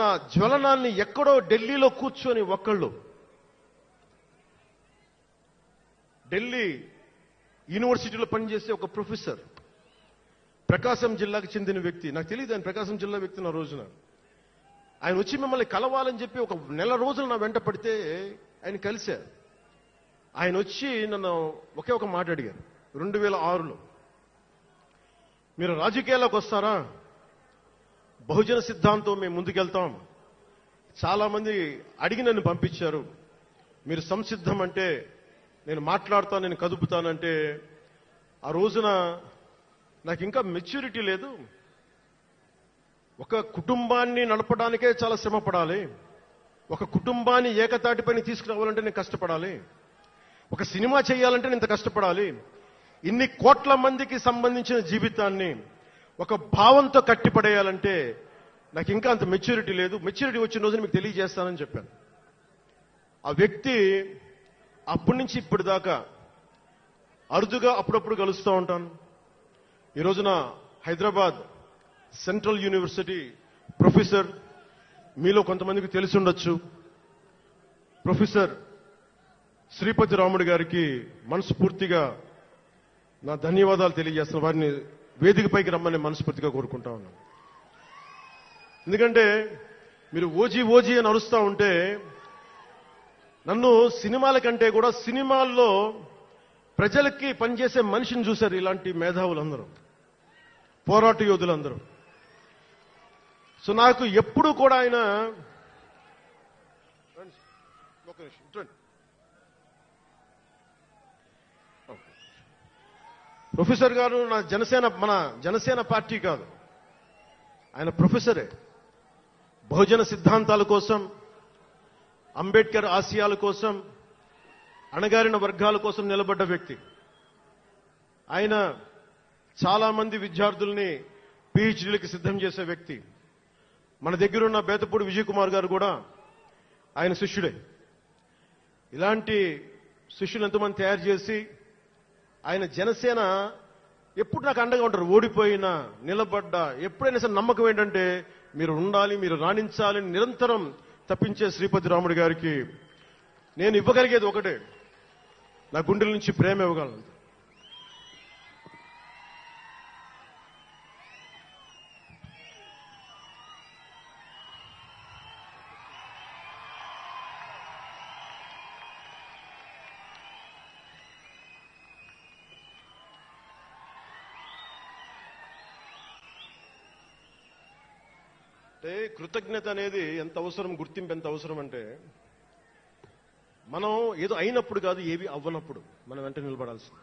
నా జ్వలనాన్ని ఎక్కడో ఢిల్లీలో కూర్చొని ఒకళ్ళు ఢిల్లీ యూనివర్సిటీలో పనిచేసే ఒక ప్రొఫెసర్, ప్రకాశం జిల్లాకు చెందిన వ్యక్తి, నాకు తెలియదు ఆయన ప్రకాశం జిల్లా వ్యక్తి. నా రోజున ఆయన వచ్చి మిమ్మల్ని కలవాలని చెప్పి ఒక నెల రోజులు నా వెంట పడితే ఆయన కలిశారు. ఆయన వచ్చి నన్ను ఒకే ఒక మాట అడిగారు. 2006లో మీరు రాజకీయాల్లోకి వస్తారా? బహుజన సిద్ధాంతం మేము ముందుకెళ్తాం. చాలా మంది అడిగి నన్ను పంపించారు. మీరు సంసిద్ధం అంటే నేను మాట్లాడతాను, నేను కదుపుతానంటే ఆ రోజున నాకు ఇంకా మెచ్యూరిటీ లేదు. ఒక కుటుంబాన్ని నడపడానికే చాలా శ్రమ పడాలి. ఒక కుటుంబాన్ని ఏకతాటిపైన తీసుకురావాలంటే నేను కష్టపడాలి. ఒక సినిమా చేయాలంటే నేను ఇంత కష్టపడాలి. ఇన్ని కోట్ల మందికి సంబంధించిన జీవితాన్ని ఒక భావంతో కట్టిపడేయాలంటే నాకు ఇంకా అంత మెచ్యూరిటీ లేదు. మెచ్యూరిటీ వచ్చిన రోజున మీకు తెలియజేస్తానని చెప్పాను. ఆ వ్యక్తి అప్పటి నుంచి ఇప్పటి దాకా అరుదుగా అప్పుడప్పుడు కలుస్తూ ఉంటాను. ఈ రోజున హైదరాబాద్ సెంట్రల్ యూనివర్సిటీ ప్రొఫెసర్, మీలో కొంతమందికి తెలిసి ఉండొచ్చు, ప్రొఫెసర్ శ్రీపతి రాముడు గారికి మనస్ఫూర్తిగా నా ధన్యవాదాలు తెలియజేస్తున్నాను. వారిని వేదికపైకి రమ్మని మనస్ఫూర్తిగా కోరుకుంటా ఉన్నాను. ఎందుకంటే మీరు ఓజీ ఓజీ అని అరుస్తూ ఉంటే నన్ను సినిమాల కంటే కూడా సినిమాల్లో ప్రజలకి పనిచేసే మనిషిని చూశారు ఇలాంటి మేధావులందరూ, పోరాట యోధులందరూ. సో నాకు ఎప్పుడు కూడా ఆయన ప్రొఫెసర్ గారు మన జనసేన పార్టీ కాదు, ఆయన ప్రొఫెసరే. బహుజన సిద్ధాంతాల కోసం, అంబేద్కర్ ఆశయాల కోసం, అణగారిన వర్గాల కోసం నిలబడ్డ వ్యక్తి. ఆయన చాలా మంది విద్యార్థుల్ని పిహెచ్డీలకి సిద్ధం చేసే వ్యక్తి. మన దగ్గరున్న బేతపూడి విజయ్ కుమార్ గారు కూడా ఆయన శిష్యుడే. ఇలాంటి శిష్యులు ఎంతమంది తయారు చేసి ఆయన జనసేన ఎప్పుడు నాకు అండగా ఉంటారు. ఓడిపోయినా నిలబడ్డా ఎప్పుడైనా సరే నమ్మకం ఏంటంటే మీరు ఉండాలి, మీరు రాణించాలని నిరంతరం తప్పించే శ్రీపతి రాముడు గారికి నేను ఇవ్వగలిగేది ఒకటే, నా గుండెల నుంచి ప్రేమ ఇవ్వగలను. అంటే కృతజ్ఞత అనేది ఎంత అవసరం, గుర్తింపు ఎంత అవసరం అంటే మనం ఏదో అయినప్పుడు కాదు, ఏవి అవ్వనప్పుడు మనం వెంట నిలబడాల్సింది.